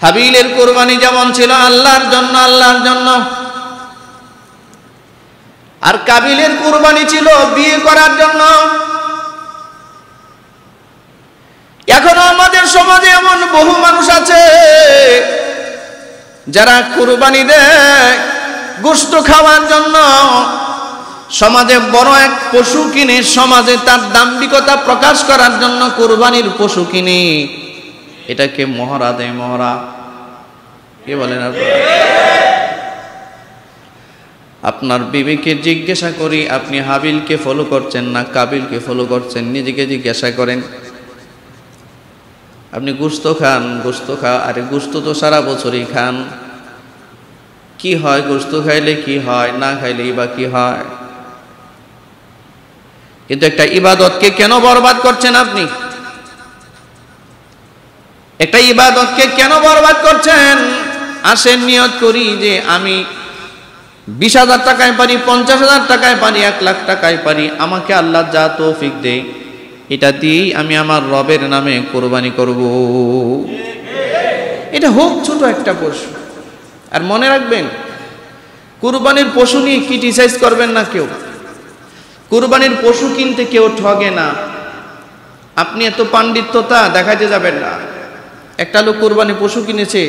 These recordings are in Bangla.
হাবিলের কুরবানি যেমন ছিল আল্লাহর জন্য, আর কাবিলের কুরবানি ছিল বিয়ে করার জন্য। এখনো আমাদের সমাজে এমন বহু মানুষ আছে যারা কুরবানি দেয় গোশত খাওয়ার জন্য। সমাজে বড় এক পশু কিনে সমাজে তার দাম্ভিকতা প্রকাশ করার জন্য কুরবানির পশু কিনে এটাকে মহড়া দেয়। মহড়া কে বলেন আপনারা? আপনার বিবেকে জিজ্ঞাসা করি, আপনি হাবিলকে ফলো করছেন না কাবিলকে ফলো করছেন? নিজেকে জিজ্ঞাসা করেন। আপনি গোশত খান, গোশত আরে গোশত তো সারা বছরই খান। কি হয় গোশত খাইলে? কি হয়? না খাইলেই বা কি হয়? কিন্তু একটা ইবাদতকে কেন বরবাদ করছেন আপনি? একটা ইবাদতকে কেন বরবাদ করছেন? আসেন নিয়ত করি যে আমি 20,000 টাকায় পারি, 50,000 টাকায় পারি, 1 লাখ টাকায় পারি, আমাকে আল্লাহ যা তৌফিক দেয় এটা দিয়েই আমি আমার রবের নামে কোরবানি করব। এটা হোক ছোট একটা পশু। আর মনে রাখবেন, কুরবানির পশু নিয়ে ক্রিটিসাইজ করবেন না কেউ। কুরবানির পশু কিনতে কেউ ঠগে না। আপনি এত পাণ্ডিত্যতা দেখাতে যাবেন না। একটা লোক কুরবানি পশু কিনেছে,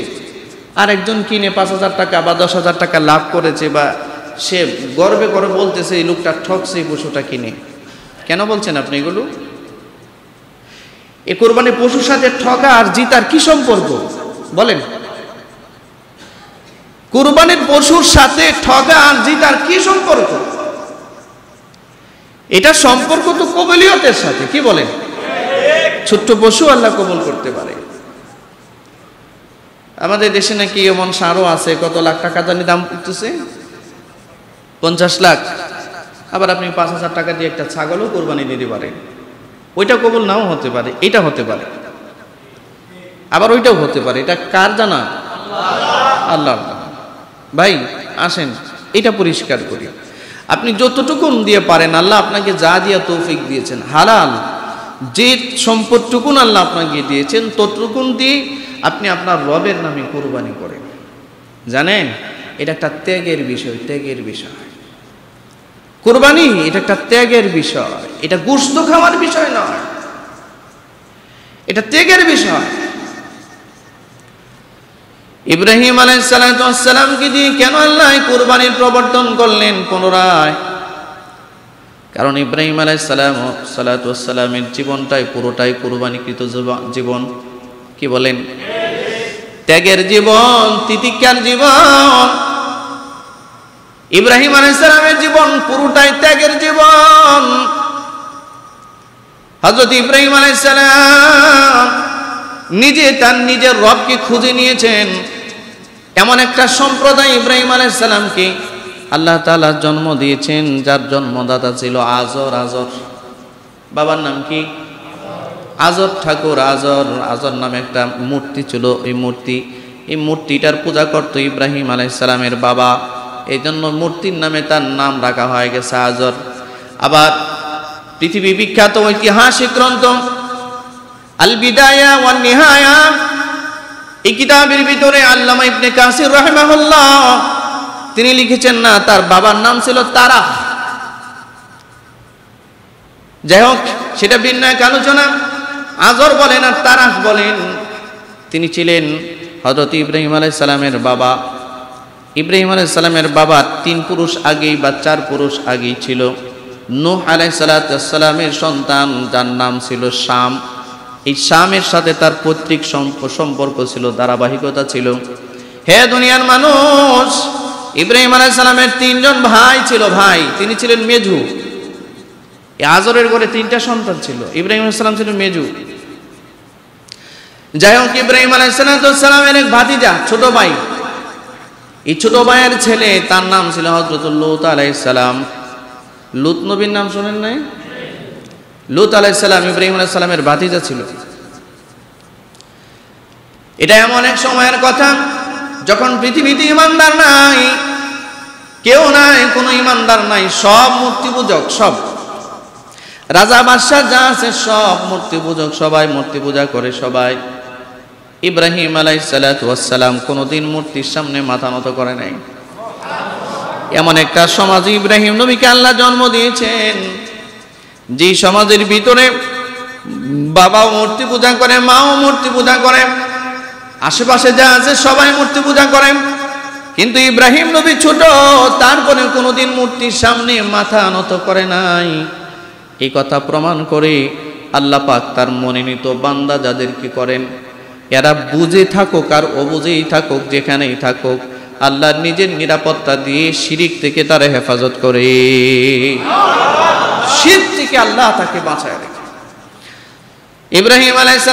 আর একজন কিনে 5,000 টাকা বা 10,000 টাকা লাভ করেছে, বা সে গর্বে করে বলতেছে এই লোকটা ঠকছে এই পশুটা কিনে। কেন বলছেন আপনি এগুলো? এই কুরবানি পশুর সাথে ঠকা আর জিতার কি সম্পর্ক বলেন? কুরবানির পশুর সাথে ঠকা আর জিতার কি সম্পর্ক? এটা সম্পর্ক তো কবুলিয়তের সাথে। কি বলেন? ছোট্ট পশু আল্লাহ কবুল করতে পারে। আমাদের দেশে নাকি এমন ষাঁড়ও আছে, কত লাখ টাকা জানি দাম করতেছে, 50 লাখ। আবার আপনি 5,000 টাকা দিয়ে একটা ছাগলও কোরবানি দিতে পারেন। ওইটা কবুল নাও হতে পারে, এটা হতে পারে, আবার ওইটাও হতে পারে। এটা কার জানা? আল্লাহ। ভাই আসেন এটা পরিষ্কার করি। আপনি যতটুকুন দিয়ে পারেন, আল্লাহ আপনাকে যা দিয়া তৌফিক দিয়েছেন, হালাল যে সম্পদটুকুন আল্লাহ আপনাকে দিয়েছেন, ততটুকুন দিয়ে আপনি আপনার রবের নামে কোরবানি করেন। জানেন এটা একটা ত্যাগের বিষয়। ত্যাগের বিষয় কুরবানি, এটা একটা ত্যাগের বিষয়। এটা গোশত খাওয়ার বিষয় নয়, এটা ত্যাগের বিষয়। ইব্রাহিম আলাইহিস সালামকে দিয়ে কেন আল্লাহ কুরবানির প্রবর্তন করলেন পুনরায়? কারণ ইব্রাহিম আলাইহিস সালামের জীবনটাই পুরোটাই কুরবানিকৃত জীবন। কি বলেন? ত্যাগের জীবন, তিতিক্ষার জীবন। ইব্রাহিম আলাইহিস সালামের জীবন পুরোটাই ত্যাগের জীবন। হযরত ইব্রাহিম আলাইহিস সালাম নিজে তার নিজের রবকে খুঁজে নিয়েছেন। এমন একটা সম্প্রদায় ইব্রাহিম আলাইহিস সালামকে আল্লাহ তাআলা জন্ম দিয়েছেন, যার জন্মদাতা ছিল আজর। আজর বাবার নাম কি? আজর ঠাকুর। আজর নামে একটা মূর্তি ছিল। এই মূর্তিটার পূজা করত ইব্রাহিম আলাইহিস সালামের বাবা। এই জন্য মূর্তির নামে তার নাম রাখা হয়ে গেছে আজর। আবার পৃথিবী বিখ্যাত ঐতিহাসিক গ্রন্থ আল বিদায়া ওয়ান নিহায়া, এই কিতাবের ভিতরে আল্লামা ইবনে কাসির রাহিমাহুল্লাহ তিনি লিখেছেন না তার বাবার নাম ছিল তারাহ। যাই হোক, সেটা ভিন্ন এক আলোচনা। আজর বলেন আর তারাহ বলেন, তিনি ছিলেন হযরত ইব্রাহিম আলাইহিস সালামের বাবা। ইব্রাহিম আলাইহিস সালামের বাবা 3 পুরুষ আগেই বা 4 পুরুষ আগেই ছিল। নূহ আলাইহিস সালামের সন্তান, যার নাম ছিল শাম। এই শামের সাথে তার পৈতৃক সম্পর্ক ছিল, ধারাবাহিকতা ছিল। হে দুনিয়ার মানুষ, ইব্রাহিম আলাইহিস সালামের 3 জন ভাই ছিল। ভাই তিনি ছিলেন মেজু। এই আজরের ঘরে 3টা সন্তান ছিল। ইব্রাহিম আলাইহিস সালাম ছিলেন মেজু। যাই হোক, ইব্রাহিম আলাইহিস সালামের এক ভাতিজা, ছোট ভাই। এই ছোট ভাইয়ের ছেলে, তার নাম ছিল হযরত লূত আলাইহিস সালাম। লূত নবীর নাম শুনেন নাই? লূত আলাইহিস সালাম ইব্রাহিম আলাইহিস সালামের ভাতিজা ছিল। এটা এমন এক সময়ের কথা যখন পৃথিবীতে ঈমানদার নাই, কেউ নাই, কোনো ঈমানদার নাই, সব মূর্তি পূজক। সব রাজা বাদশা যা আছে সব মূর্তি পূজক, সবাই মূর্তি পূজা করে। সবাই ইব্রাহিম আলাইহিসসালাতু ওয়াসসালাম কোনোদিন মূর্তির সামনে মাথা নত করে নাই। এমন একটা সমাজে ইব্রাহিম নবীকে আল্লাহ জন্ম দিয়েছেন, যেই সমাজের ভিতরে বাবাও মূর্তি পূজা করে, মাও মূর্তি পূজা করে, আশেপাশে যা আছে সবাই মূর্তি পূজা করে, কিন্তু ইব্রাহিম নবী ছোট, তারপরে কোনোদিন মূর্তির সামনে মাথা নত করে নাই। এই কথা প্রমাণ করে আল্লাহ পাক তার মনোনীত বান্দা যাদেরকে করেন, এরা বুঝে থাকুক আর অবুঝেই থাকুক, যেখানেই থাকুক, আল্লাহ নিজের নিরাপত্তা দিয়ে শিরিক থেকে তারা হেফাজত করে, শিরক থেকে আল্লাহ তাকে বাঁচায় রাখে। ইব্রাহিম আলাইহিস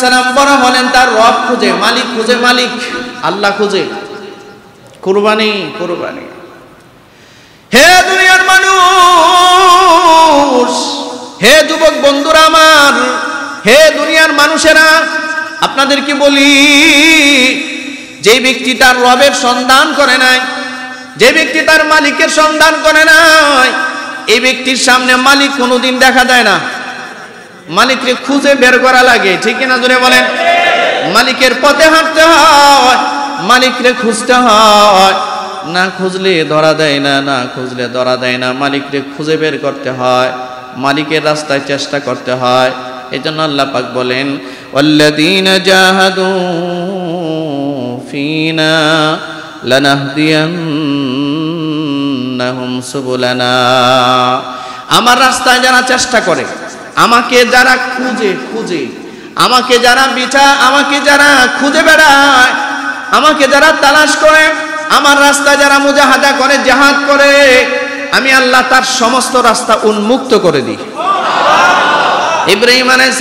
সালাম বড় হলেন, তার রব খুঁজে, মালিক খুঁজে, মালিক আল্লাহ খুঁজে, কুরবানি কুরবানি। হে দুনিয়ার মানুষ, হে যুবক বন্ধুরা আমার, হে দুনিয়ার মানুষেরা, আপনাদেরকে বলি, যে ব্যক্তি তার রবের সন্ধান করে নাই, যে ব্যক্তি তার মালিকের সন্ধান করে নাই, এই ব্যক্তির সামনে মালিক কোনোদিন দেখা যায় না। মালিককে খুঁজে বের করা লাগে, ঠিক কিনা জোরে বলেন? মালিকের পথে হাঁটতে হয়, মালিককে খুঁজতে হয়, না খুঁজলে ধরা দেয় না, না খুঁজলে ধরা দেয় না। মালিককে খুঁজে বের করতে হয়, মালিকের রাস্তায় চেষ্টা করতে হয়। এই জন্য আল্লাহ পাক বলেন, ওয়াল্লাযীনা জাহাদু ফীনা লানাহদিয়ান্নাহুম সুবুলানা। আমার রাস্তায় যারা চেষ্টা করে, আমাকে যারা খুঁজে খুঁজে, আমাকে যারা আমাকে যারা খুঁজে বেড়ায়, আমাকে যারা তালাশ করে, আমার রাস্তায় যারা মুজাহাদা করে, জিহাদ করে, আমি আল্লাহ তার সমস্ত রাস্তা উন্মুক্ত করে দিই। ইব্রাহিম আলাইহিস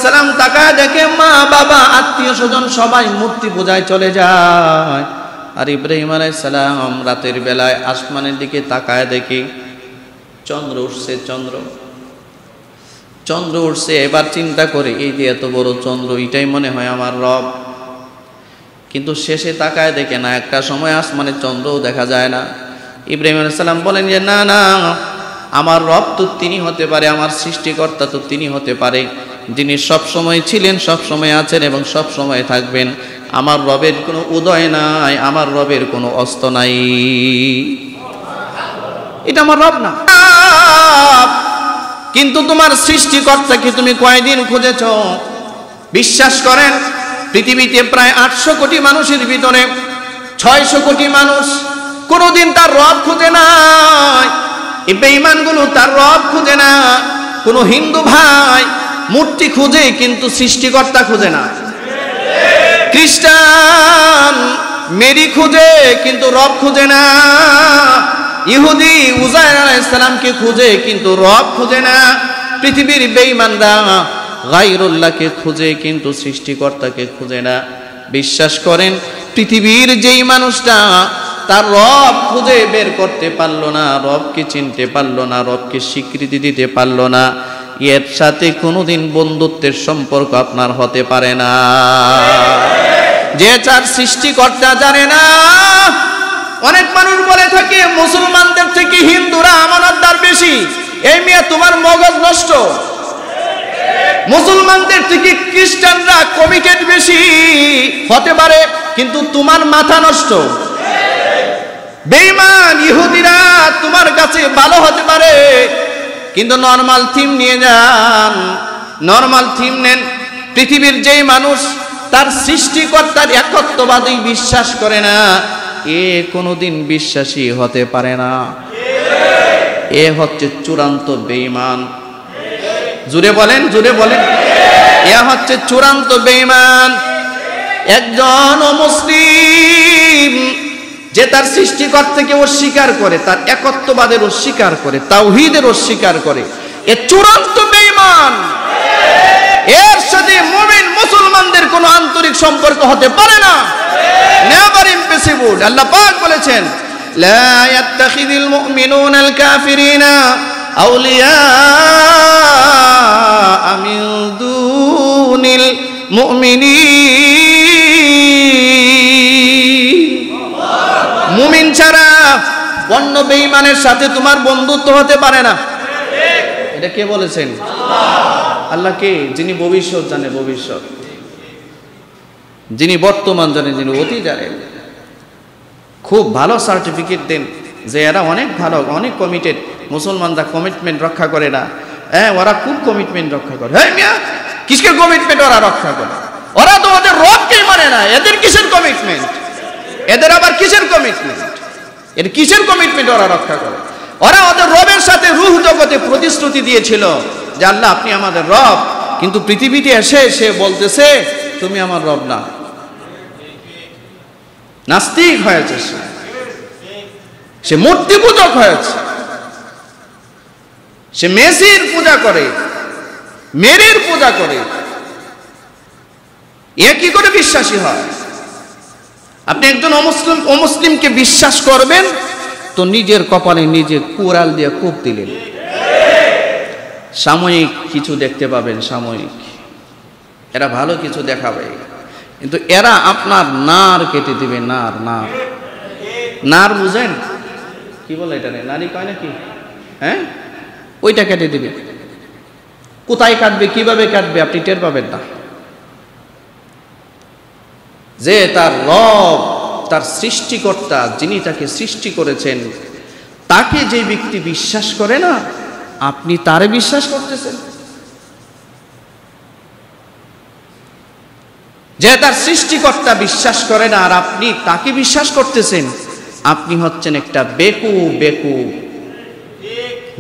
সালাম তাকায় দেখে মা বাবা আত্মীয় স্বজন সবাই মূর্তি পূজায় চলে যায়, আর ইব্রাহিম আলাইহিস সালাম রাতের বেলায় আসমানের দিকে তাকায় দেখে চন্দ্র উঠছে, চন্দ্র উঠছে। এবার চিন্তা করে, এই যে এত বড় চন্দ্র, এটাই মনে হয় আমার রব। কিন্তু শেষে তাকায় দেখে না, একটা সময় আসমানে চন্দ্রও দেখা যায় না। ইব্রাহিম আলাইহিস সালাম বলেন যে না না, আমার রব তো তিনি হতে পারে, আমার সৃষ্টিকর্তা তো তিনি হতে পারে, যিনি সব সময় ছিলেন, সব সময় আছেন এবং সব সময় থাকবেন। আমার রবের কোনো উদয় নাই, আমার রবের কোনো অস্ত নাই, এটা আমার রব না। কিন্তু তোমার সৃষ্টিকর্তাকে তুমি কয়দিন খুঁজেছ? বিশ্বাস করেন, পৃথিবীতে প্রায় 800 কোটি মানুষের ভিতরে 600 কোটি মানুষ কোনোদিন তার রব খুঁজে নাই। এই বেঈমানগুলো তার রব খুঁজে না। কোনো হিন্দু ভাই মূর্তি খুঁজে কিন্তু সৃষ্টিকর্তা খুঁজে না। খ্রিস্টান মেরি খুঁজে কিন্তু রব খুঁজে না। ইহুদি উজাইর আলাইহিস সালামকে খুঁজে কিন্তু রব খুঁজে না। পৃথিবীর বেঈমানরা গায়রুল্লাহকে খুঁজে কিন্তু সৃষ্টিকর্তাকে খুঁজে না। বিশ্বাস করেন, পৃথিবীর যেই মানুষটা তার রব খুঁজে বের করতে পারলো না, রবকে চিনতে পারলো না, রবকে স্বীকৃতি দিতে পারলো না, এর সাথে কোনোদিন বন্ধুত্বের সম্পর্ক আপনার হতে পারে না। যে তার সৃষ্টিকর্তা জানে না। অনেক মানুষ বলে থাকে মুসলমানদের থেকে হিন্দুরা আমানতদার বেশি। এই মেয়ে, তোমার মগজ নষ্ট। মুসলমানদের থেকে খ্রিস্টানরা কমিটেড বেশি হতে পারে, কিন্তু তোমার মাথা নষ্ট। বেঈমান ইহুদিরা তোমার কাছে ভালো হতে পারে, কিন্তু নরমাল থিম নিয়ে যান, নরমাল থিম নেন। পৃথিবীর যেই মানুষ তার সৃষ্টিকর্তার একত্ববাদী বিশ্বাস করে না, এ কোনোদিন বিশ্বাসী হতে পারে না। এ হচ্ছে চূড়ান্ত বেঈমান। জুড়ে বলেন, জুড়ে বলেন। এ হচ্ছে চূড়ান্ত বেঈমান। একজন মুসলিম যে তার সৃষ্টিকর্তাকে অস্বীকার করে, তার একত্ববাদের অস্বীকার করে, তাওহীদের অস্বীকার করে, এ চূড়ান্ত বেঈমান। এর সাথে মুমিন মুসলমানদের কোনো আন্তরিক সম্পর্ক হতে পারে না। Never impossible. আল্লাহ পাক বলেছেন, লা ইয়াত্তাখিযুল মুমিনুনাল কাফিরিনা আউলিয়া মিন দুনিল মুমিনিন। মুমিন ছাড়া অন্য বেঈমানের সাথে তোমার বন্ধুত্ব হতে পারে না। এটা কে বলেছেন? আল্লাহ। আল্লাহ কে? যিনি ভবিষ্যৎ জানে, ভবিষ্যৎ। যিনি বর্তমান জানেন, যিনি অতীত জানেন, খুব ভালো সার্টিফিকেট দেন যে এরা অনেক ভালো, অনেক কমিটেড। মুসলমানরা কমিটমেন্ট রক্ষা করে না, হ্যাঁ ওরা খুব কমিটমেন্ট রক্ষা করে। হ্যাঁ মিয়া, কিসের কমিটমেন্ট ওরা রক্ষা করে? ওরা তো ওদের রবকেই মানে না, এদের কিসের কমিটমেন্ট? এদের আবার কিসের কমিটমেন্ট? এর কিসের কমিটমেন্ট ওরা রক্ষা করে? ওরা ওদের রবের সাথে রূহ জগতে প্রতিশ্রুতি দিয়েছিল যে আল্লাহ আপনি আমাদের রব, কিন্তু পৃথিবীতে এসে সে বলতেছে তুমি আমার রব না। নাস্তিক হয়েছে, সে মূর্তি পূজক হয়েছে, সে মেসির পূজা করে, মেরির পূজা করে। এ কি করে বিশ্বাসী হয়? আপনি একজন অমুসলিমকে বিশ্বাস করবেন তো নিজের কপালে নিজে কুড়াল দিয়ে কূপ দিলেন। সাময়িক কিছু দেখতে পাবেন, সাময়িক এরা ভালো কিছু দেখাবে, কিন্তু এরা আপনার নার কেটে দিবে। নার, নার, নার বুঝেন কি বলে এটা? নারী কয় নাকি? হ্যাঁ, ওইটা কেটে দিবে। কোথায় কাটবে, কিভাবে কাটবে আপনি টের পাবেন না। যে তার রব, তার সৃষ্টিকর্তা, যিনি তাকে সৃষ্টি করেছেন, তাকে যে ব্যক্তি বিশ্বাস করে না, আপনি তারে বিশ্বাস করতেছেন। যে তার সৃষ্টিকর্তা বিশ্বাস করে না আর আপনি তাকে বিশ্বাস করতেছেন, আপনি হচ্ছেন একটা বেকু, বেকু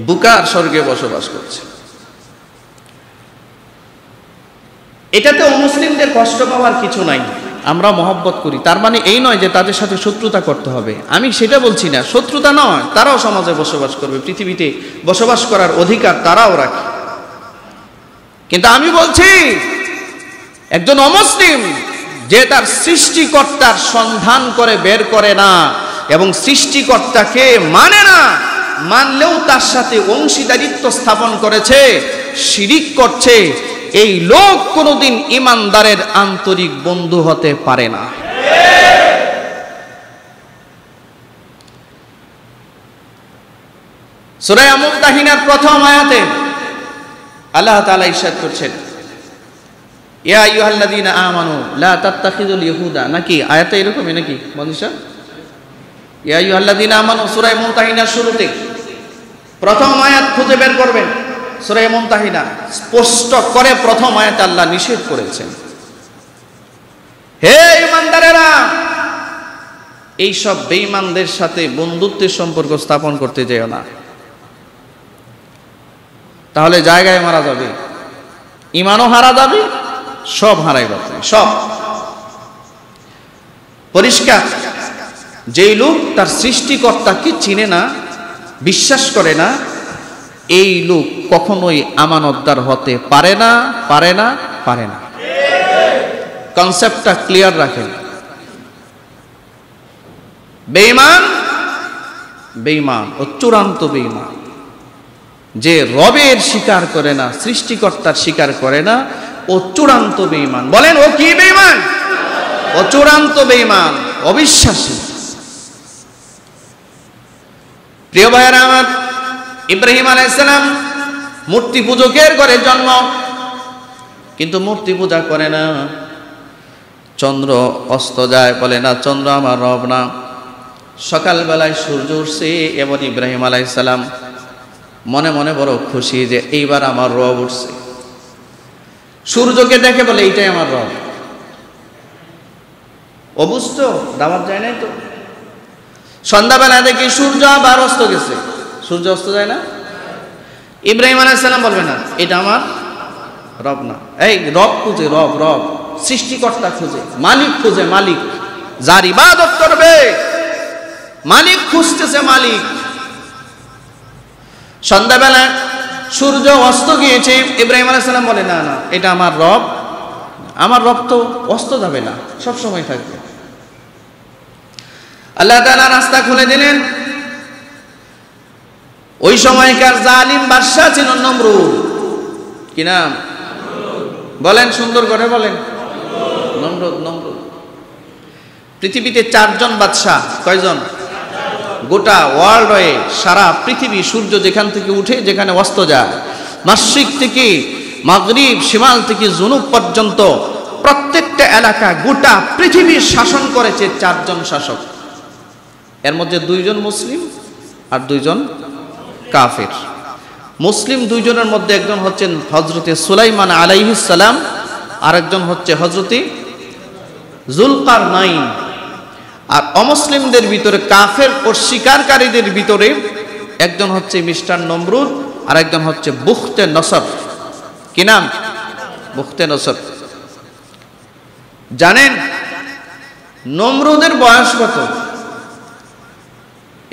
বুকার স্বর্গে বসবাস করছে। এটাতে অমুসলিমদের কষ্ট পাওয়ার কিছু নাই। আমরা মহব্বত করি, তার মানে এই নয় যে তাদের সাথে শত্রুতা করতে হবে। আমি সেটা বলছি না, শত্রুতা নয়, তারাও সমাজে বসবাস করবে, পৃথিবীতে বসবাস করার অধিকার তারাও রাখে। কিন্তু আমি বলছি একজন অমুসলিম যে তার সৃষ্টিকর্তার সন্ধান করে বের করে না এবং সৃষ্টিকর্তাকে মানে না, মানলেও তার সাথে অংশীদারিত্ব স্থাপন করেছে, শিরিক করছে, এই লোক কোনোদিন ইমানদারের আন্তরিক বন্ধু হতে পারে না। সূরা মুমতাহিনার প্রথম আয়াতে আল্লাহ তাআলা ইরশাদ করছেন, ইয়া আইয়ুহাল্লাযীনা আমানু লা তাত্তাখিযুল ইহুদা, নাকি আয়াতটা এরকমই নাকি বন্ধুরা? ইয়া আইয়ুহাল্লাযীনা আমানু সূরা মুমতাহিনার শুরুতে প্রথম আয়াত খুঁজে বের করবেন। সূরা মুমতাহিনা স্পষ্ট করে প্রথম আয়াতে আল্লাহ নিষেধ করেছেন, হে ঈমানদারেরা, এই সব বেঈমানদের সাথে বন্ধুত্বের সম্পর্ক স্থাপন করতে যেও না, তাহলে জায়গায় মারা যাবে, ঈমানও হারা যাবে, সব হারাই যাবে, সব। পরিষ্কার, যেই লোক তার সৃষ্টিকর্তাকে চিনে না, বিশ্বাস করে না, এই লোক কখনোই আমানতদার হতে পারে না, পারে না, পারে না। কনসেপ্টটা ক্লিয়ার রাখেন। বেঈমান, বেঈমান ও চূড়ান্ত বেঈমান যে রবের স্বীকার করে না, সৃষ্টিকর্তার স্বীকার করে না, ও চূড়ান্ত বেঈমান। বলেন ও কি বেঈমান? ও চূড়ান্ত বেঈমান, অবিশ্বাসী। প্রিয় ভাইয়েরা আমার, ইব্রাহিম আলাইহিস সালাম মূর্তি পূজকের ঘরে জন্ম, কিন্তু মূর্তি পূজা করে না। চন্দ্র অস্ত যায়, বলে না চন্দ্র আমার রব না। সকালবেলায় সূর্য উঠছে, এবং ইব্রাহিম আলাইহিস সালাম মনে মনে বড় খুশি যে এইবার আমার রব উঠছে। সূর্যকে দেখে বলে এইটাই আমার রব। অবুঝত, দাওয়াত যায় নাই তো। সন্ধ্যাবেলা দেখি সূর্য আবার অস্ত গেছে। সূর্য অস্ত যায় না? ইব্রাহিম আলাইহিস সালাম বলবে না এটা আমার রব না। এই রব খুঁজে, রব, রব সৃষ্টিকর্তা খুঁজে, মালিক খুঁজে, মালিক যার ইবাদত করবে, মালিক খুঁজতেছে, মালিক। সন্ধ্যাবেলা সূর্য অস্ত গিয়েছে, ইব্রাহিম আলাইহিস সালাম বলে না না এটা আমার রব। আমার রব তো অস্ত যাবে না, সব সময় থাকবে। আল্লাহ তাআলা রাস্তা খুলে দিলেন। ওই সময়কার জালিম বাদশা ছিল নমরুদ। কি নাম? বলেন সুন্দর করে বলেন। নমরুদ, নমরুদ। পৃথিবীতে 4 জন বাদশা। কয়জন? গোটা ওয়ার্ল্ডে, সারা পৃথিবী, সূর্য যেখান থেকে উঠে যেখানে অস্ত যায়, মাশরিক থেকে মাগরিব, শিমাল থেকে জুনুব পর্যন্ত প্রত্যেক প্রত্যেকটা এলাকা গোটা পৃথিবীর শাসন করেছে 4 জন শাসক, এর মধ্যে 2 জন মুসলিম আর 2 জন কাফের। মুসলিম 2 জনের মধ্যে একজন হচ্ছেন হযরতে সুলাইমান আলাইহিস সালাম, আর একজন হচ্ছে হযরতে যুলকারনাইন। আর অমুসলিমদের ভিতরে কাফের ও শিকারকারীদের ভিতরে একজন হচ্ছে মিস্টার নমরুদ, আর একজন হচ্ছে বুখতে নসর। কি নাম? বুখতে নসর। জানেন নমরুদের বয়স কত?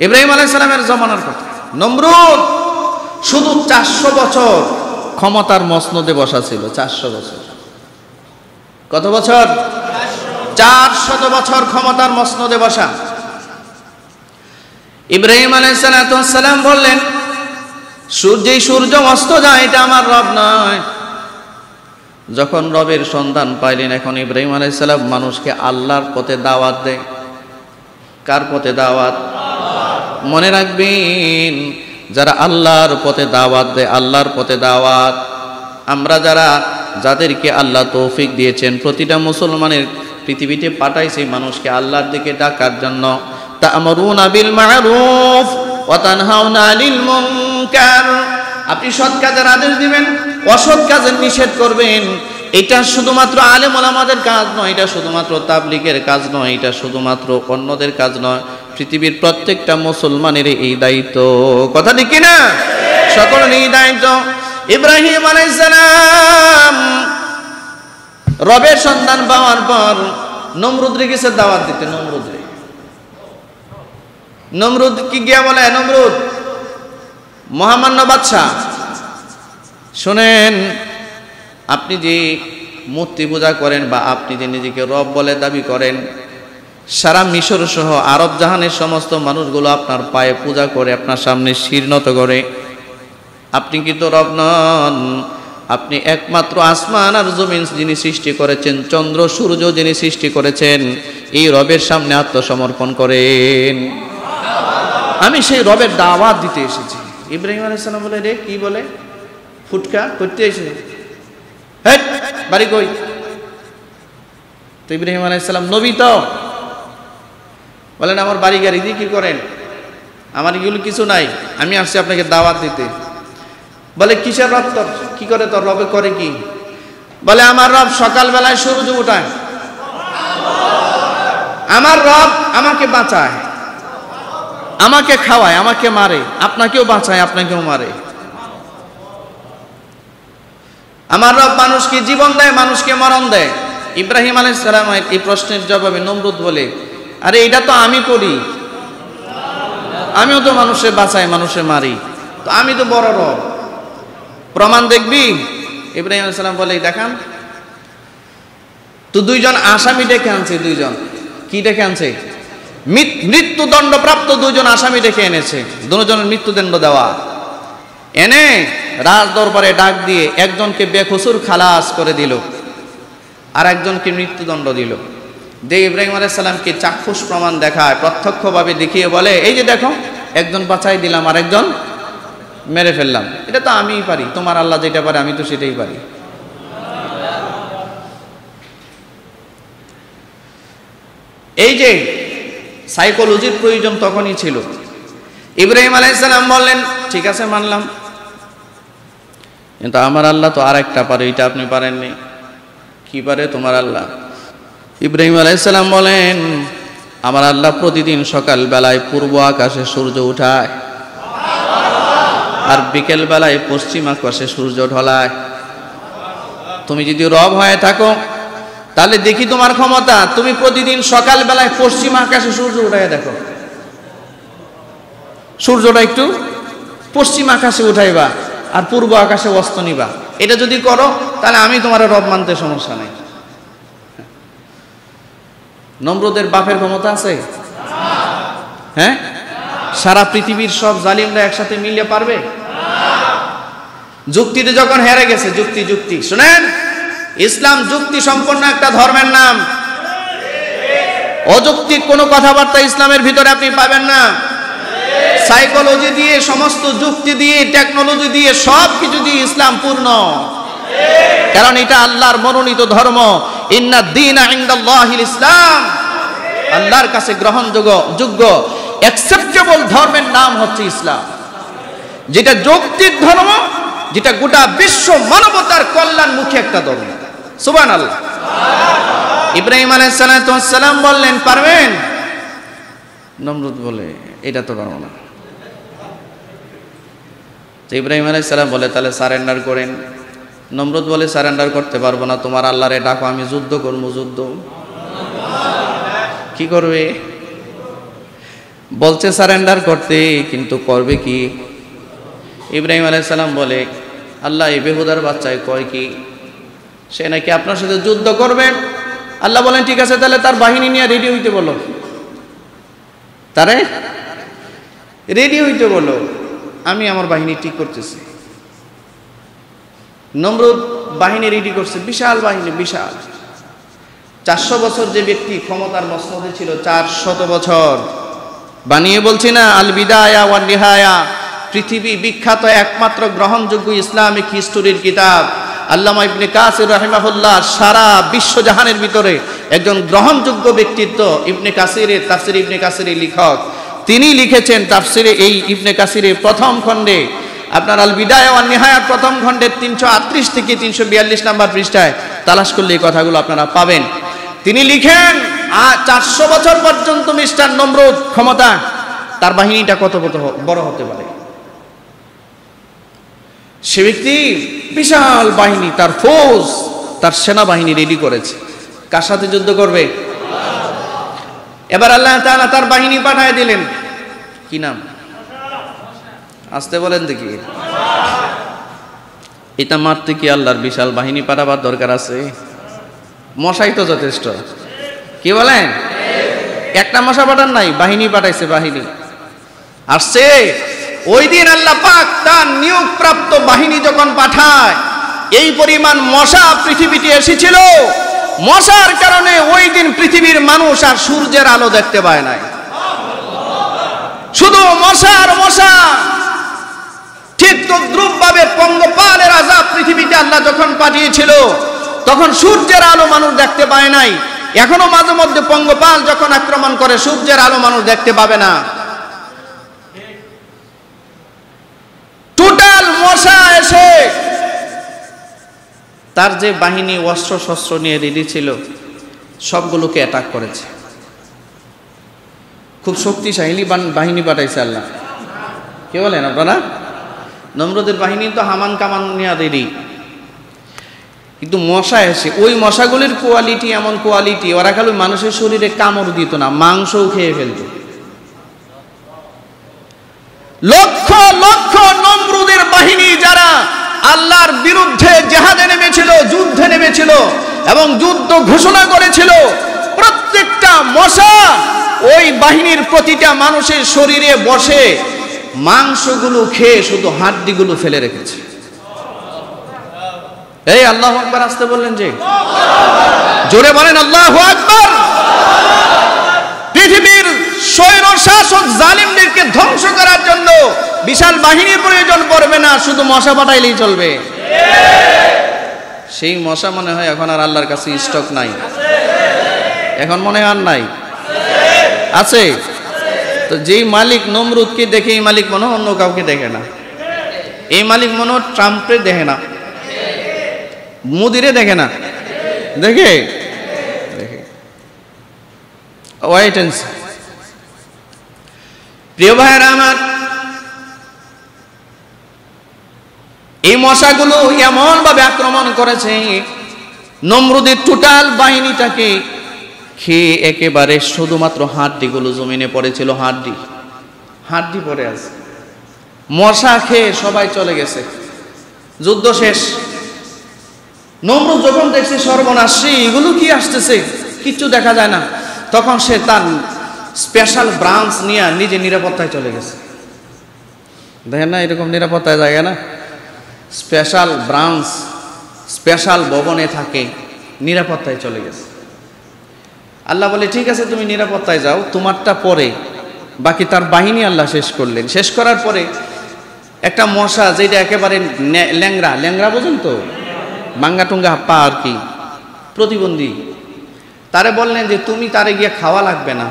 ইব্রাহিম আলাইহিস সালামের জমানার কথা। নমরুদ শুধু 400 বছর ক্ষমতার মসনদে বসা ছিল। 400 বছর। কত বছর? 400 বছর ক্ষমতার মসনদে বসা। ইব্রাহিম আলাইহিস সালাম বললেন, সূর্য অস্ত যায় এটা আমার রব নয়। যখন রবের সন্ধান পাইলেন, এখন ইব্রাহিম আলাইহিস সালাম মানুষকে আল্লাহর পথে দাওয়াত দেয়। কার পথে দাওয়াত? মনে রাখবেন, যারা আল্লাহর পথে দাওয়াত দেয়, আল্লাহর পথে দাওয়াত। আমরা যাদেরকে আল্লাহ তৌফিক দিয়েছেন, প্রতিটা মুসলমানের পৃথিবীতে পাঠাইছে মানুষকে আল্লাহর দিকে ডাকার জন্য। তা'মুরুনা বিল মা'রুফ ওয়া তানহাউনা আনিল মুনকার। আপনি সৎ কাজের আদেশ দিবেন, অসৎ কাজের নিষেধ করবেন। এটা শুধুমাত্র আলেম ওলামাদের কাজ নয়, এটা শুধুমাত্র তাবলীগের কাজ নয়, এটা শুধুমাত্র অন্যদের কাজ নয়, পৃথিবীর প্রত্যেকটা মুসলমানের এই দায়িত্ব। কথা ঠিক কি না? সকলের এই দায়িত্ব। ইব্রাহিম আলাইহিস সালাম রবের সন্ধান পাওয়ার পর নমরুদরে গেছে দাওয়াত দিতে। নমরুদ কি গিয়া বলে, নমরুদ মহামান্য বাদশা, শুনেন, আপনি যে মূর্তি পূজা করেন বা আপনি যে নিজেকে রব বলে দাবি করেন, সারা মিশর সহ আরব জাহানের সমস্ত মানুষগুলো আপনার পায়ে পূজা করে, আপনার সামনে শির নত করে। আপনি কিন্তু রব নন, আপনি একমাত্র আসমান আর জমিন যিনি সৃষ্টি করেছেন, চন্দ্র সূর্য যিনি সৃষ্টি করেছেন, এই রবের সামনে আত্মসমর্পণ করেন। আমি সেই রবের দাওয়াত দিতে এসেছি। ইব্রাহিম আলাইহিস সালাম বলে, রে কি বলে? ফুটকা করতে এসেছে, হেট বাড়ি কই? তো ইব্রাহিম আলাইহিস সালাম নবী তো বলেন, আমার বাড়ি গাড়ি দিয়ে কি করেন? আমার এগুলো কিছু নাই, আমি আসছি আপনাকে দাওয়াত দিতে। বলে, কিসের রব তোর? কি করে তোর? রবে করে কি? বলে, আমার রব সকালবেলায় সূর্য উঠায়, আমার রব আমাকে বাঁচায়, আমাকে খাওয়ায়, আমাকে মারে, আপনাকেও বাঁচায়, আপনাকেও মারে। আমার রব মানুষকে জীবন দেয়, মানুষকে মরণ দেয়। ইব্রাহিম আলাইহিস সালাম এই প্রশ্নের জবাবে নমরুদ বলে, আরে এটা তো আমি করি, আমিও তো মানুষের বাঁচাই, মানুষের মারি, তো আমি তো বড় রব, প্রমাণ দেখবি? ইব্রাহিম আলাইহিস সালাম বলে, দেখান তো। 2 জন আসামি ডেকে আনছে। 2 জন কি ডেকে আনছে? মৃত্যুদণ্ড প্রাপ্ত 2 জন আসামি ডেকে এনেছে। 2 জনের মৃত্যুদণ্ড দেওয়া এনে রাজ দরবারে ডাক দিয়ে একজনকে বেকসুর খালাস করে দিল, আর একজনকে মৃত্যুদণ্ড দিল। যে ইব্রাহিম আলাইহিস সালামকে চাক্ষুষ প্রমাণ দেখায়, প্রত্যক্ষভাবে দেখিয়ে বলে, এই যে দেখো, একজন বাঁচাই দিলাম আর একজন মেরে ফেললাম। এটা তো আমিই পারি, তোমার আল্লাহ যেটা পারে আমি তো সেটাই পারি। এই যে সাইকোলজির প্রয়োজন তখনই ছিল। ইব্রাহিম আলাইহিস সালাম বললেন, ঠিক আছে মানলাম, কিন্তু আমার আল্লাহ তো আর একটা পারে, এটা আপনি পারেননি। কি পারে তোমার আল্লাহ? ইব্রাহিম আলাইহিস সালাম বলেন, আমার আল্লাহ প্রতিদিন সকাল বেলায় পূর্ব আকাশে সূর্য উঠায়, আর বিকেল বেলায় পশ্চিম আকাশে সূর্য ঢলায়। তুমি যদি রব হয়ে থাকো তাহলে দেখি তোমার ক্ষমতা, তুমি প্রতিদিন সকাল বেলায় পশ্চিম আকাশে সূর্য উঠায় দেখো, সূর্যটা একটু পশ্চিম আকাশে উঠাইবা আর পূর্ব আকাশে অস্ত নিবা। এটা যদি করো তাহলে আমি তোমার রব মানতে সমস্যা নেই। নমরুদের বাপের ক্ষমতা আছে? হ্যাঁ, সারা পৃথিবীর সব জালিমরা একসাথে মিলিয়ে পারবে? যুক্তিতে যখন হেরে গেছে, যুক্তি শুনেন, ইসলাম যুক্তি সম্পন্ন একটা ধর্মের নাম। অযৌক্তিক কোনো কথাবার্তা ইসলামের ভিতরে আপনি পাবেন না। সাইকোলজি দিয়ে, সমস্ত যুক্তি দিয়ে, টেকনোলজি দিয়ে, সব কিছু দিয়ে ইসলাম পূর্ণ। কারণ এটা আল্লাহর মনোনীত ধর্ম। ইন্নাদ দীনা ইনদাল্লাহিল ইসলাম, আল্লাহর কাছে গ্রহণযোগ্য অ্যাকসেপ্টেবল ধর্মের নাম হচ্ছে ইসলাম, যেটা যৌক্তিক ধর্ম, যেটা গোটা বিশ্ব মানবতার কল্যাণমুখী একটা ধর্ম। সুবহানাল্লাহ। ইব্রাহিম আলাইহিস সালাম বললেন, পারবেন? নমরুদ বলে, এটা তো পারবো না। তো ইব্রাহিম আলাইহিস সালাম বলে, তাহলে সারেন্ডার করেন। নমরুদ বলে, সারেন্ডার করতে পারবো না, তোমার আল্লাহরে ডাকো, আমি যুদ্ধ করবো। যুদ্ধ কি করবে? বলছে সারেন্ডার করতে, কিন্তু করবে কি? ইব্রাহিম আলাইহিস সালাম বলে, আল্লাহ এই বেহুদার বাচ্চায় কয় কি সে নাকি আপনার সাথে যুদ্ধ করবে। আল্লাহ বলেন, ঠিক আছে, তাহলে তার বাহিনী নিয়ে রেডি হইতে বলো, তারে রেডি হইতে বলো, আমি আমার বাহিনী ঠিক করতেছি। নমরুদ বাহিনী রেডি করছে, বিশাল বাহিনী, বিশাল। 400 বছর যে ব্যক্তি ক্ষমতার মসনদে ছিল, 400 বছর বানিয়ে বলছি না, আল বিদায়া ওয়ান নিহায়া, পৃথিবী বিখ্যাত একমাত্র গ্রহণযোগ্য ইসলামিক হিস্টোরির কিতাব আল্লামা ইবনে কাসির রাহিমাহুল্লাহ, সারা বিশ্বজাহানের ভিতরে একজন গ্রহণযোগ্য ব্যক্তিত্ব। ইবনে কাসিরের তাফসির ইবনে কাসিরের লেখক, তিনি লিখেছেন তাফসিরে এই ইবনে কাসিরের প্রথম খণ্ডে, আপনার আল বিদায়া ওয়ান নিহায়ার প্রথম খণ্ডের 338 থেকে 342 নম্বর পৃষ্ঠায় তালাশ করলে এই কথাগুলো আপনারা পাবেন। তিনি লিখেন, 400 বছর পর্যন্ত মিস্টার নমরুদ ক্ষমতা, তার বাহিনীটা কত বড় হতে পারে? সে ব্যক্তি বিশাল বাহিনী, তার ফৌজ, তার সেনাবাহিনী রেডি করেছে। কার সাথে যুদ্ধ করবে? এবার আল্লাহ তাআলা তার বাহিনী পাঠায় দিলেন। কি নাম? আসতে বলেন দেখি। এটা মারতে কি আল্লাহর বিশাল বাহিনী পাঠাবার দরকার আছে? মশাই তো যথেষ্ট। কি বলেন? একটা মশা পাঠান নাই, বাহিনী পাঠাইছে, বাহিনী আসছে। ওই দিন আল্লাহ পাক তার নিয়োগপ্রাপ্ত বাহিনী যখন পাঠায়, এই পরিমাণ মশা পৃথিবীতে এসেছিল, মশার কারণে ওই দিন পৃথিবীর মানুষ আর সূর্যের আলো দেখতে পায় নাই। শুধু মশা আর মশা। ঠিক তদ্রূপ ভাবে পঙ্গপালের আযাব পৃথিবীতে আল্লাহ যখন পাঠিয়েছিল, তখন সূর্যের আলো মানুষ দেখতে পায় নাই। এখনো মাঝে মধ্যে পঙ্গপাল যখন আক্রমণ করে, সূর্যের আলো মানুষ দেখতে পাবে না। টোটাল মশা এসে তার যে বাহিনী অস্ত্র শস্ত্র নিয়ে রেডি ছিল, সবগুলোকে অ্যাটাক করেছে। খুব শক্তিশালী বাহিনী পাঠাইছে আল্লাহ। কি বলেন আপনারা? নমরুদের বাহিনী তো হামান কামান নিয়ে রেডি, কিন্তু মশা এসে, ওই মশাগুলির কোয়ালিটি এমন কোয়ালিটি, ওরা খালি মানুষের শরীরে কামড় দিত না, মাংসও খেয়ে ফেলত। লক্ষ লক্ষ নমরুদের বাহিনী যারা আল্লাহর বিরুদ্ধে জিহাদে নেমেছিল, যুদ্ধে নেমেছিল এবং যুদ্ধ ঘোষণা করেছিল, প্রত্যেকটা মশা ওই বাহিনীর প্রতিটা মানুষের শরীরে বসে মাংসগুলো খেয়ে শুধু হাড্ডিগুলো ফেলে রেখেছে। এই আল্লাহু আকবার আসতে বললেন যে, জোরে বলেন আল্লাহু আকবার। পৃথিবীর স্বৈর শাসক জালিমদেরকে ধ্বংস করার জন্য বিশাল বাহিনীর প্রয়োজন পড়বে না, শুধু মশা পাঠাইলেই চলবে। সেই মশা মনে হয় এখন আর আল্লাহর কাছে স্টক নাই। এখন মনে হয় আর নাই, আছে। তো যেই মালিক নমরুদকে দেখে, এই মালিক মনে হয় অন্য কাউকে দেখে না। এই মালিক মনে হয় ট্রাম্পে দেখে না, মোদিরে দেখে না, দেখে দেখে ওয়াইট এন্ড সি। প্রিয় ভাইয়েরা আমার, এই মশাগুলো এমন ভাবে আক্রমণ করেছে, নমরুদের টোটাল বাহিনীটাকে খেয়ে একেবারে শুধুমাত্র হাড্ডিগুলো জমিনে পড়েছিল। হাড্ডি হাড্ডি পড়ে আছে, মশা খেয়ে সবাই চলে গেছে, যুদ্ধ শেষ। নমরুদ যখন দেখছে সর্বনাশ, এগুলো কি আসতেছে, কিচ্ছু দেখা যায় না, তখন সে তার স্পেশাল ব্রাঞ্চ নিয়ে নিজে নিরাপত্তায় চলে গেছে। দেখেন না, এরকম নিরাপত্তায় জায়গা না, স্পেশাল ব্রাঞ্চ স্পেশাল ভবনে থাকে, নিরাপত্তায় চলে গেছে। আল্লাহ বলে, ঠিক আছে তুমি নিরাপত্তায় যাও, তোমারটা পরে। বাকি তার বাহিনী আল্লাহ শেষ করলেন। শেষ করার পরে একটা মশা, যেটা একেবারে ল্যাংরা, ল্যাংরা বোঝেন তো, বাঙ্গা টুঙ্গা পা আর কি, প্রতিবন্ধী। তারে বললেন যে তুমি তারে গিয়ে খাওয়া লাগবে না,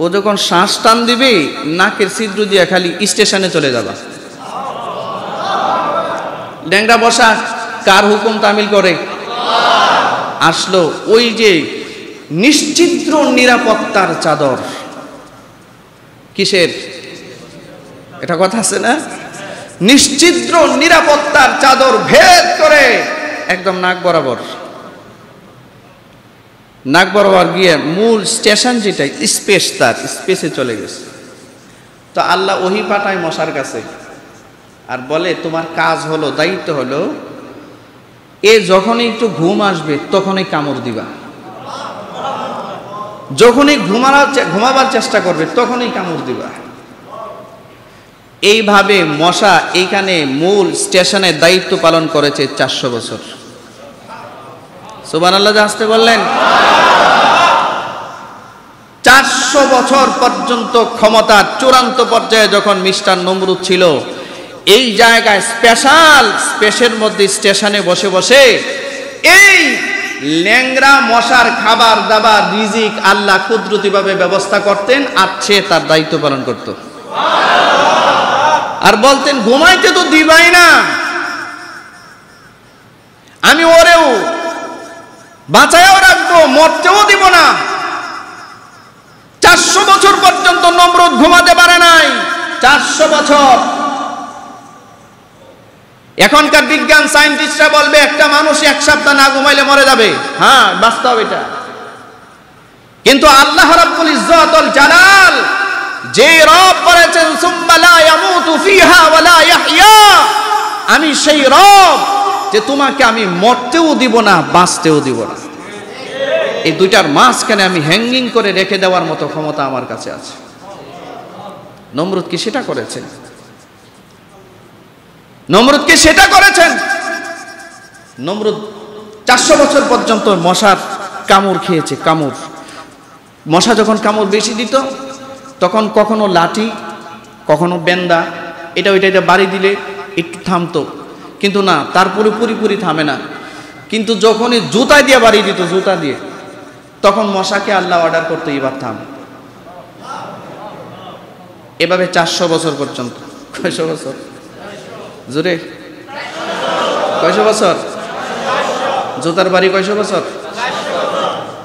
ও যখন শ্বাস টান দিবে নাকের ছিদ্র দিয়ে খালি স্টেশনে চলে যাবা। ল্যাংড়া বসা কার হুকুম তামিল করে? আসলো ওই যে নিশ্চিদ্র নিরাপত্তার চাদর, কিসের এটা কথা আছে না, নিশ্চিদ্র নিরাপত্তার চাদর ভেদ করে একদম নাক বরাবর গিয়ে মূল স্টেশন যেটা স্পেস, তার স্পেসে চলে গেছে। তো আল্লাহ ওহি পাঠায় মশার কাছে আর বলে তোমার কাজ হলো, দায়িত্ব হলো, এ যখনই একটু ঘুম আসবে তখনই কামড় দিবা, যখনই ঘুমাবার চেষ্টা করবে তখনই কামড় দিবা। এইভাবে মশা এইখানে মূল স্টেশনের দায়িত্ব পালন করেছে 400 বছর। সুবহানাল্লাহ আসতে বললেন। 400 বছর পর্যন্ত ক্ষমতার চূড়ান্ত পর্যায়ে যখন মিস্টার নমরুদ ছিল, এই জায়গায় স্পেসের মধ্যে স্টেশনে বসে বসে এই ল্যাংড়া মশার খাবার দাবার রিজিক আল্লাহ কুদরতিভাবে ব্যবস্থা করতেন, আর সে তার দায়িত্ব পালন করত। আর বলতেন ঘুমাইতে তো দিবাই না, আমি ওরেও বাঁচায়ও রাখবো, মরতেও দিব না। 400 বছর পর্যন্ত নমরুদ ঘুমাতে পারে নাই। 400 বছর। এখনকার বিজ্ঞান সায়েন্টিস্টরা বলবে একটা মানুষ 1 সপ্তাহ না ঘুমাইলে মরে যাবে। হ্যাঁ, বাস্তব এটা। কিন্তু আল্লাহ রাব্বুল ইজ্জাতুল জালাল যে রব বলেছেন সুম্মা লা ইয়ামুতু ফিহা ওয়া লা ইয়াহইয়া, আমি সেই রব যে তোমাকে আমি মরতেও দিব না, বাঁচতেও দিব না। এই দুইটার মাঝখানে আমি হ্যাঙ্গিং করে রেখে দেওয়ার মতো ক্ষমতা আমার কাছে আছে। নমরুদ কি সেটা করেছেন? নমরুদ কি সেটা করেছেন? নমরুদ 400 বছর পর্যন্ত মশার কামড় খেয়েছে। মশা যখন কামড় বেশি দিত তখন কখনো লাঠি, কখনো বেন্দা, এটা ওইটা বাড়ি দিলে একটু থামতো, কিন্তু না, তারপরে পুরোপুরি থামে না। কিন্তু যখনই জুতা দিয়ে বাড়ি দিত, জুতা দিয়ে, তখন মশাকে আল্লাহ অর্ডার করতো এবার থাম। এভাবে 400 বছর পর্যন্ত। কয়শো বছর? জোরে কয়শো বছর? জুতার বাড়ি কয়শো বছর?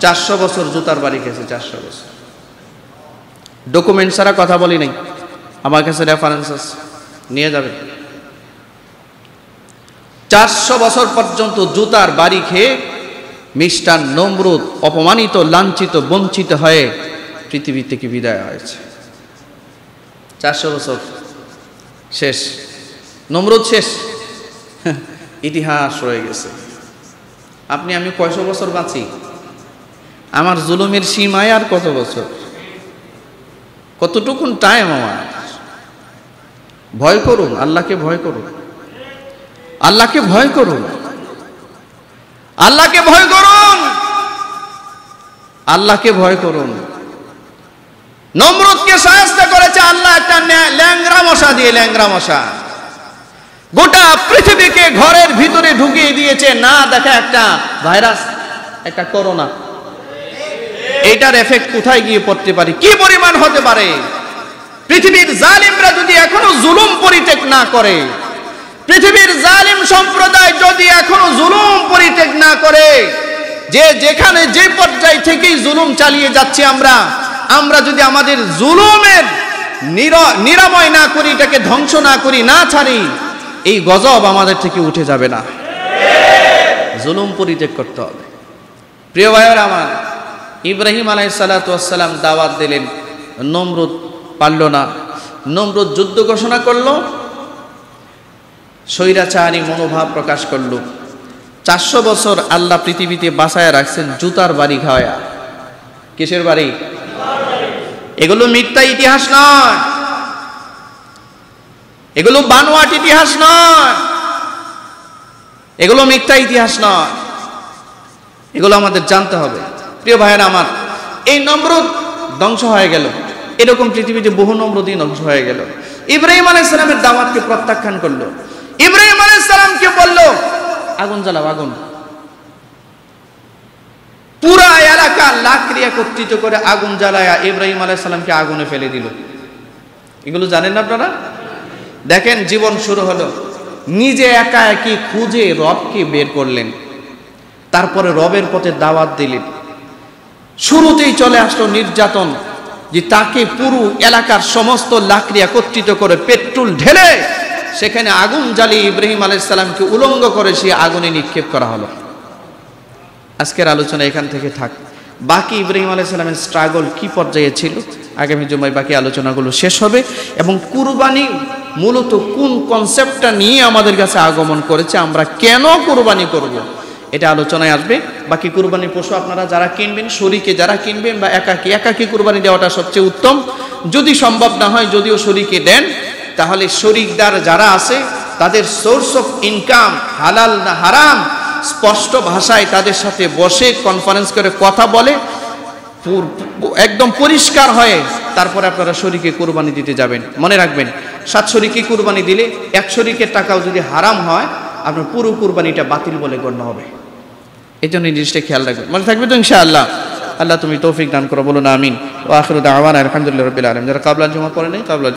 400 বছর জুতার বাড়ি খেয়েছে। 400 বছর। ডকুমেন্ট ছাড়া কথা বলি নাই, আমার কাছে রেফারেন্স আছে, নিয়ে যাবে। 400 বছর পর্যন্ত জুতার বাড়ি খেয়ে মিস্টার নমরুদ অপমানিত, লাঞ্ছিত, বঞ্চিত হয়ে পৃথিবী থেকে বিদায় হয়েছে। 400 বছর শেষ, নমরুদ শেষ, ইতিহাস রয়ে গেছে। আপনি আমি কয়শো বছর বাঁচি? আমার জুলুমের সীমায় আর কত বছর, কতটুকুন টাইম আমার? ভয় করুন, আল্লাহকে ভয় করুন, আল্লাহকে ভয় করুন, আল্লাহকে ভয় করুন, আল্লাহকে ভয় করুন। নমরুদকে শায়েস্তা করেছে আল্লাহ একটা ল্যাংড়া মশা দিয়ে। ল্যাংড়া মশা গোটা পৃথিবীকে ঘরের ভিতরে ঢুকিয়ে দিয়েছে। না দেখা একটা ভাইরাস, একটা করোনা, এইটার এফেক্ট কোথায় গিয়ে পড়তে পারে, কি পরিমাণ হতে পারে? পৃথিবীর জালিমরা যদি এখনো জুলুম পরিত্যাগ না করে, পৃথিবীর জালিম সম্প্রদায় যদি এখনো জুলুম পরিত্যাগ না করে, যে যেখানে যে পর্যায় থেকেই জুলুম চালিয়ে যাচ্ছি আমরা যদি আমাদের জুলুমের নিরাময় না করি, এটাকে ধ্বংস না করি, না ছাড়ি, এই গজব আমাদের থেকে উঠে যাবে না। জুলুম পরিত্যাগ করতে হবে। প্রিয় ভাইয়েরা আমার, ইব্রাহিম আলাইহিস সালাতু ওয়াস সালাম দাওয়াত দিলেন, নমরুদ পারল না। নমরুদ যুদ্ধ ঘোষণা করলো, স্বৈরাচারী মনোভাব প্রকাশ করলো। 400 বছর আল্লাহ পৃথিবীতে বাঁচায় রাখছেন জুতার বাড়ি খাওয়া। কিসের বাড়ি? এগুলো মিথ্যা ইতিহাস নয়, এগুলো বানোয়াট ইতিহাস নয়, এগুলো মিথ্যা ইতিহাস নয়, এগুলো আমাদের জানতে হবে। প্রিয় ভাইয়েরা আমার, এই নমরুদ ধ্বংস হয়ে গেল, এরকম পৃথিবীতে বহু নমরুদই ধ্বংস হয়ে গেল। ইব্রাহিম আলাইহিস সালামের দাওয়াতকে প্রত্যাখ্যান করলো। ইব্রাহিম আলাইহিস সালামকে বলল আগুন জ্বালাও, আগুন। পুরা এলাকা লাকড়ি একত্রিত করে আগুন জ্বালায়া ইব্রাহিম আলাইহিস সালামকে আগুনে ফেলে দিল। এগুলো জানেন না আপনারা? দেখেন, জীবন শুরু হলো, নিজে একা একই খুঁজে রবকে বের করলেন, তারপরে রবের পথে দাওয়াত দিলেন। শুরুতেই চলে আসলো নির্যাতন, যে তাকে পুরো এলাকার সমস্ত লাকড়ি একত্রিত করে পেট্রোল ঢেলে সেখানে আগুন জ্বালিয়ে ইব্রাহিম আলাইহিস সালামকে উলঙ্গ করে সে আগুনে নিক্ষেপ করা হলো। আজকের আলোচনা এখান থেকে থাক। বাকি ইব্রাহিম আলাইহিস সালামের স্ট্রাগল কি পর্যায়ে ছিল, আগামী জুমায় বাকি আলোচনাগুলো শেষ হবে। এবং কুরবানি মূলত কোন কনসেপ্টটা নিয়ে আমাদের কাছে আগমন করেছে, আমরা কেন কুরবানি করব, এটা আলোচনায় আসবে। বাকি কুরবানির পশু আপনারা যারা কিনবেন, শরীকে যারা কিনবেন বা একাকি কুরবানি দেওয়াটা সবচেয়ে উত্তম। যদি সম্ভব না হয়, যদিও শরীকে দেন, তাহলে শরীকদার যারা আছে তাদের সোর্স অফ ইনকাম হালাল না হারাম স্পষ্ট ভাষায় তাদের সাথে বসে কনফারেন্স করে কথা বলে একদম পরিষ্কার হয়ে তারপরে আপনারা শরীকে কুরবানি দিতে যাবেন। মনে রাখবেন, 7 শরীকে কুরবানি দিলে 1 শরীকের টাকাও যদি হারাম হয়, আপনার পুরো কুরবানিটা বাতিল বলে গণ্য হবে। এই জন্য এই জিনিসটা খেয়াল রাখবেন। মনে থাকবে তো ইনশাআল্লাহ? আল্লাহ তুমি তৌফিক দান করো, বলুন আমিন। ওয়া আখিরু দাওয়ানা আলহামদুলিল্লাহি রাব্বিল আলামিন। যারা কাবলা জুমা পড়ে নেই, কাবলা